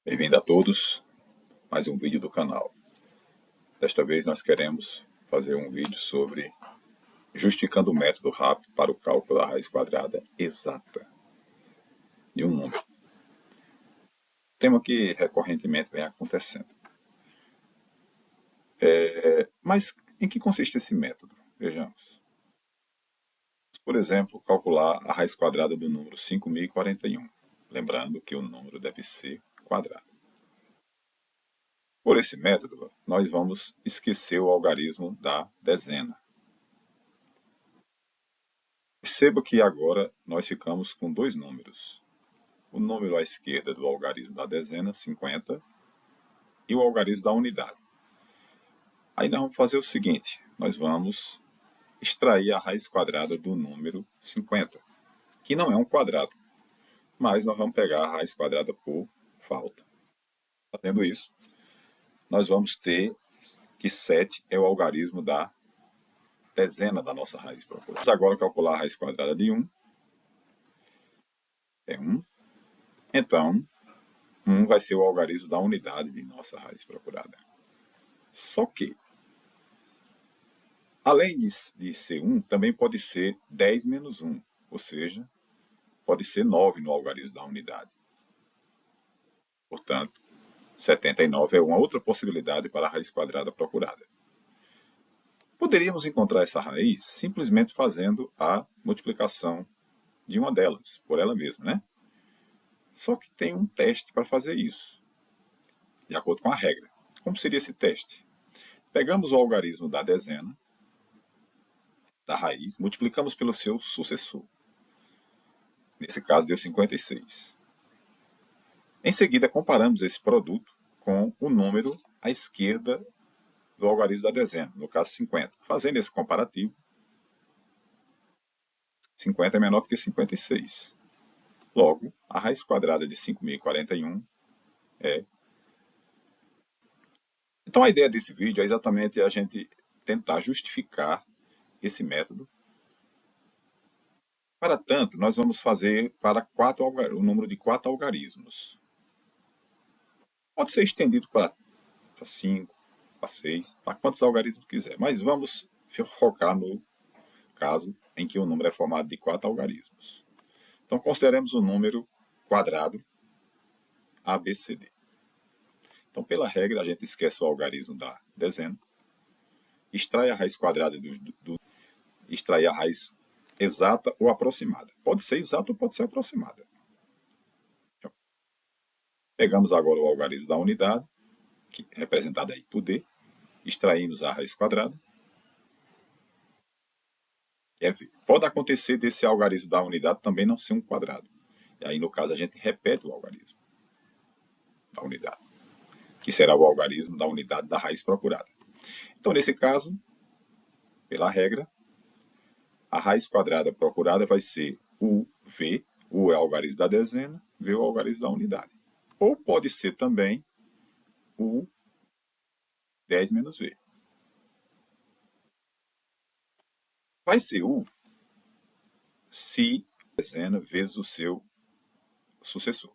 Bem-vindo a todos, mais um vídeo do canal. Desta vez nós queremos fazer um vídeo sobre justificando o método rápido para o cálculo da raiz quadrada exata de um número. Tema que recorrentemente vem acontecendo. Mas em que consiste esse método? Vejamos. Por exemplo, calcular a raiz quadrada do número 5.041. Lembrando que o número deve ser quadrado. Por esse método, nós vamos esquecer o algarismo da dezena. Perceba que agora nós ficamos com dois números. O número à esquerda do algarismo da dezena, 50, e o algarismo da unidade. Aí nós vamos fazer o seguinte, nós vamos extrair a raiz quadrada do número 50, que não é um quadrado, mas nós vamos pegar a raiz quadrada por falta. Fazendo isso, nós vamos ter que 7 é o algarismo da dezena da nossa raiz procurada. Vamos agora calcular a raiz quadrada de 1. É 1. Então, 1 vai ser o algarismo da unidade de nossa raiz procurada. Só que, além de ser 1, também pode ser 10 menos 1, ou seja, pode ser 9 no algarismo da unidade. Portanto, 79 é uma outra possibilidade para a raiz quadrada procurada. Poderíamos encontrar essa raiz simplesmente fazendo a multiplicação de uma delas, por ela mesma, né? Só que tem um teste para fazer isso, de acordo com a regra. Como seria esse teste? Pegamos o algarismo da dezena, da raiz, multiplicamos pelo seu sucessor. Nesse caso deu 56. Em seguida, comparamos esse produto com o número à esquerda do algarismo da dezena, no caso 50. Fazendo esse comparativo, 50 é menor do que 56. Logo, a raiz quadrada de 5.041 é... Então a ideia desse vídeo é exatamente a gente tentar justificar esse método. Para tanto, nós vamos fazer para o número de 4 algarismos. Pode ser estendido para 5, para 6, para quantos algarismos quiser. Mas vamos focar no caso em que o número é formado de 4 algarismos. Então, consideremos o número quadrado ABCD. Então, pela regra, a gente esquece o algarismo da dezena, extrai a raiz quadrada extrai a raiz exata ou aproximada. Pode ser exata ou pode ser aproximada. Então, pegamos agora o algarismo da unidade, que é representado aí por D, extraímos a raiz quadrada. Pode acontecer desse algarismo da unidade também não ser um quadrado. E aí, no caso, a gente repete o algarismo da unidade, que será o algarismo da unidade da raiz procurada. Então, nesse caso, pela regra, a raiz quadrada procurada vai ser UV, U é o algarismo da dezena, V é o algarismo da unidade. Ou pode ser também U 10 menos V. Vai ser U se a dezena vezes o seu sucessor.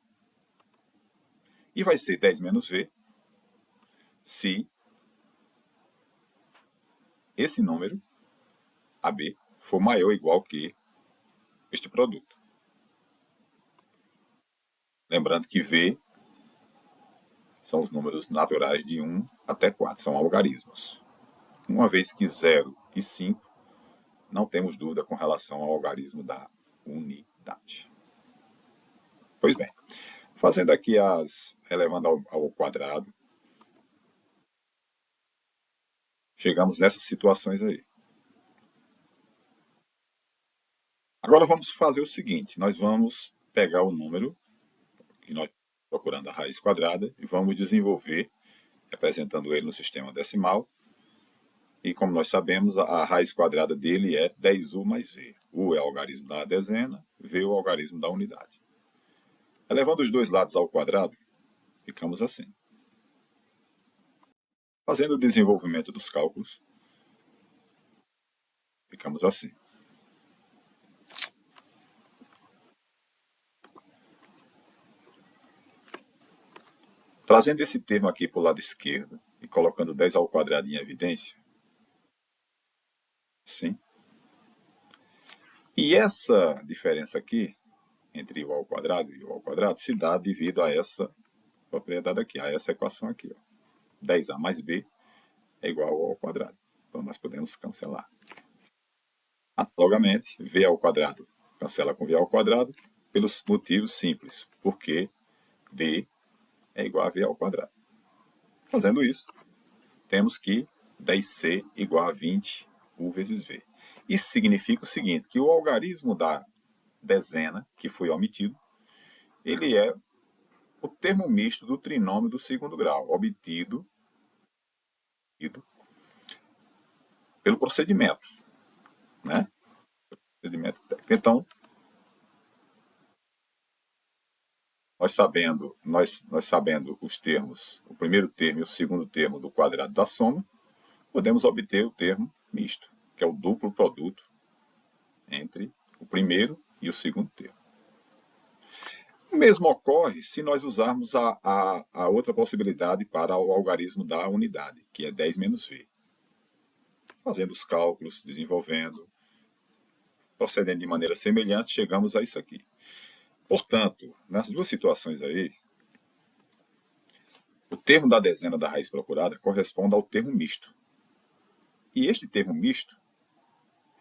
E vai ser 10 menos V se esse número, AB, for maior ou igual que este produto. Lembrando que V são os números naturais de 1 até 4, são algarismos. Uma vez que 0 e 5, não temos dúvida com relação ao algarismo da unidade. Pois bem, fazendo aqui elevando ao quadrado, chegamos nessas situações aí. Agora vamos fazer o seguinte, nós vamos pegar o número que nós estamos procurando a raiz quadrada e vamos desenvolver, representando ele no sistema decimal. E como nós sabemos, a raiz quadrada dele é 10U mais V. U é o algarismo da dezena, V é o algarismo da unidade. Elevando os dois lados ao quadrado, ficamos assim. Fazendo o desenvolvimento dos cálculos, ficamos assim. Trazendo esse termo aqui para o lado esquerdo e colocando 10 ao quadrado em evidência, sim. E essa diferença aqui, entre o ao quadrado e o ao quadrado, se dá devido a essa propriedade aqui, a essa equação aqui. Ó. 10a mais b é igual ao quadrado. Então, nós podemos cancelar. Analogamente, v ao quadrado cancela com v ao quadrado pelos motivos simples, porque d é igual a v ao quadrado. Fazendo isso, temos que 10c igual a 20u vezes v. Isso significa o seguinte, que o algarismo da dezena, que foi omitido, ele é o termo misto do trinômio do segundo grau, obtido pelo procedimento. Né? Então, nós sabendo os termos, o primeiro termo e o segundo termo do quadrado da soma, podemos obter o termo misto, que é o duplo produto entre o primeiro e o segundo termo. O mesmo ocorre se nós usarmos a outra possibilidade para o algarismo da unidade, que é 10 menos v. Fazendo os cálculos, desenvolvendo, procedendo de maneira semelhante, chegamos a isso aqui. Portanto, nas duas situações aí, o termo da dezena da raiz procurada corresponde ao termo misto. E este termo misto,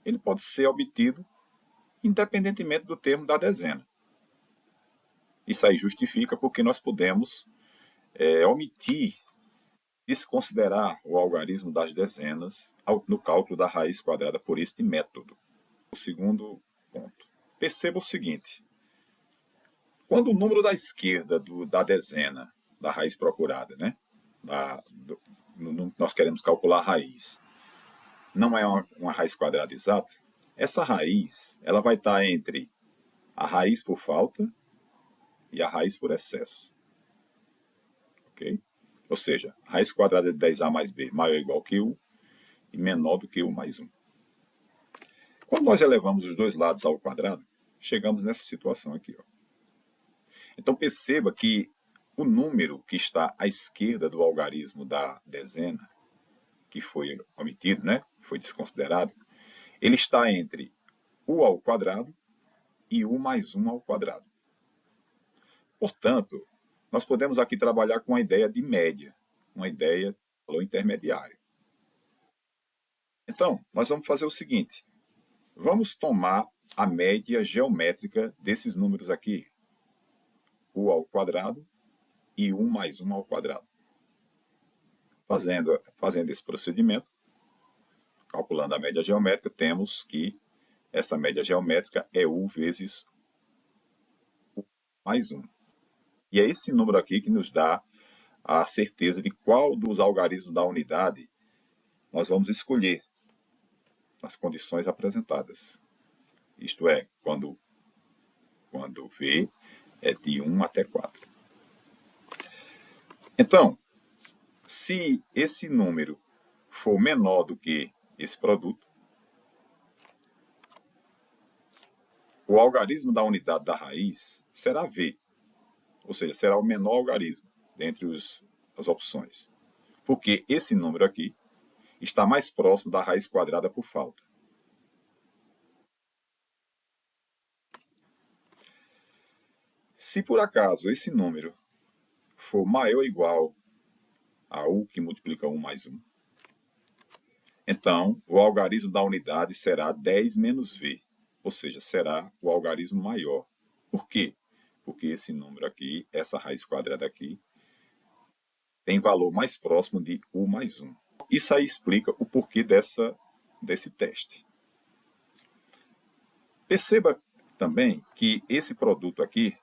ele pode ser obtido independentemente do termo da dezena. Isso aí justifica porque nós podemos omitir, desconsiderar o algarismo das dezenas no cálculo da raiz quadrada por este método. O segundo ponto. Perceba o seguinte. Quando o número da esquerda da dezena, da raiz procurada, né? Nós queremos calcular a raiz, não é uma raiz quadrada exata, essa raiz ela vai estar entre a raiz por falta e a raiz por excesso. Ok? Ou seja, a raiz quadrada de 10a mais b maior ou igual que u e menor do que u mais 1. Quando nós elevamos os dois lados ao quadrado, chegamos nessa situação aqui. Ó. Então perceba que o número que está à esquerda do algarismo da dezena, que foi omitido, né? Foi desconsiderado, ele está entre u ao quadrado e u mais 1 ao quadrado. Portanto, nós podemos aqui trabalhar com a ideia de média, uma ideia de valor intermediário. Então, nós vamos fazer o seguinte, vamos tomar a média geométrica desses números aqui, u ao quadrado e 1 mais 1 ao quadrado. Fazendo esse procedimento, calculando a média geométrica, temos que essa média geométrica é u vezes u mais 1. E é esse número aqui que nos dá a certeza de qual dos algarismos da unidade nós vamos escolher nas condições apresentadas. Isto é, quando v é de 1 até 4. Então, se esse número for menor do que esse produto, o algarismo da unidade da raiz será v, ou seja, será o menor algarismo dentre as opções. Porque esse número aqui está mais próximo da raiz quadrada por falta. Se por acaso esse número for maior ou igual a u que multiplica 1 mais 1, então o algarismo da unidade será 10 menos v, ou seja, será o algarismo maior. Por quê? Porque esse número aqui, essa raiz quadrada aqui, tem valor mais próximo de u mais 1. Isso aí explica o porquê desse teste. Perceba também que esse produto aqui,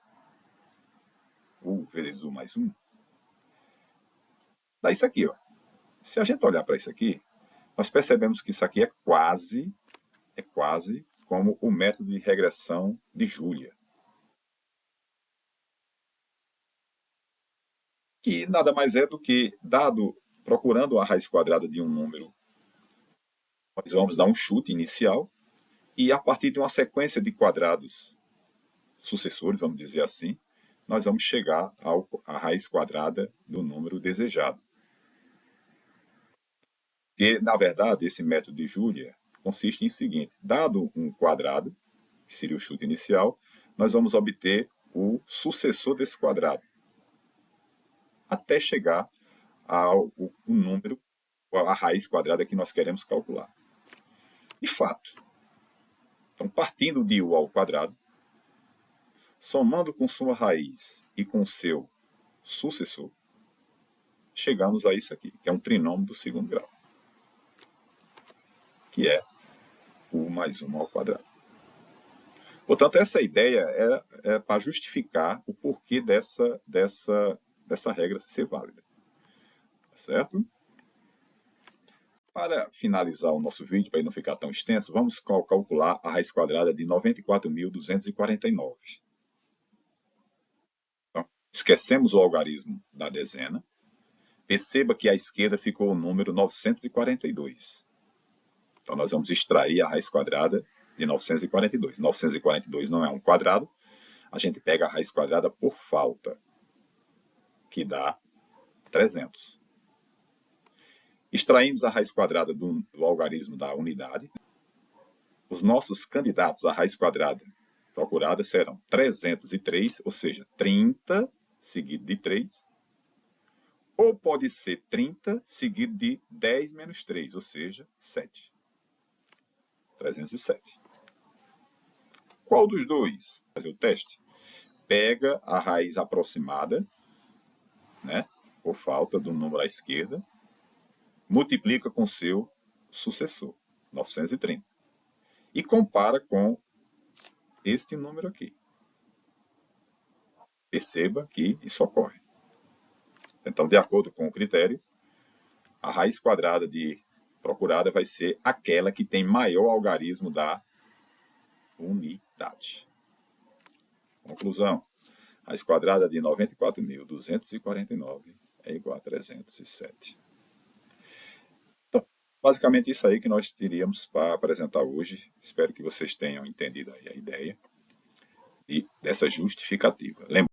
u vezes u mais 1, dá isso aqui. Ó. Se a gente olhar para isso aqui, nós percebemos que isso aqui é quase como o método de regressão de Julia. Que nada mais é do que, procurando a raiz quadrada de um número, nós vamos dar um chute inicial e a partir de uma sequência de quadrados sucessores, vamos dizer assim, nós vamos chegar à raiz quadrada do número desejado. E, na verdade, esse método de Julia consiste em seguinte: dado um quadrado, que seria o chute inicial, nós vamos obter o sucessor desse quadrado, até chegar ao número, a raiz quadrada que nós queremos calcular. E fato. Então, partindo de u ao quadrado, somando com sua raiz e com seu sucessor, chegamos a isso aqui, que é um trinômio do segundo grau, que é u mais 1 ao quadrado. Portanto, essa ideia é para justificar o porquê dessa regra ser válida. Certo? Para finalizar o nosso vídeo, para ele não ficar tão extenso, vamos calcular a raiz quadrada de 94.249. Então, esquecemos o algarismo da dezena. Perceba que à esquerda ficou o número 942. Então, nós vamos extrair a raiz quadrada de 942. 942 não é um quadrado. A gente pega a raiz quadrada por falta, que dá 300. Extraímos a raiz quadrada do algarismo da unidade. Os nossos candidatos à raiz quadrada procurada serão 303, ou seja, 30 seguido de 3. Ou pode ser 30 seguido de 10 menos 3, ou seja, 7. 307. Qual dos dois? Fazer o teste. Pega a raiz aproximada, né, por falta do número à esquerda, multiplica com seu sucessor, 930. E compara com este número aqui. Perceba que isso ocorre. Então, de acordo com o critério, a raiz quadrada procurada vai ser aquela que tem maior algarismo da unidade. Conclusão. A raiz quadrada de 94.249 é igual a 307. Então, basicamente isso aí que nós teríamos para apresentar hoje. Espero que vocês tenham entendido aí a ideia dessa justificativa.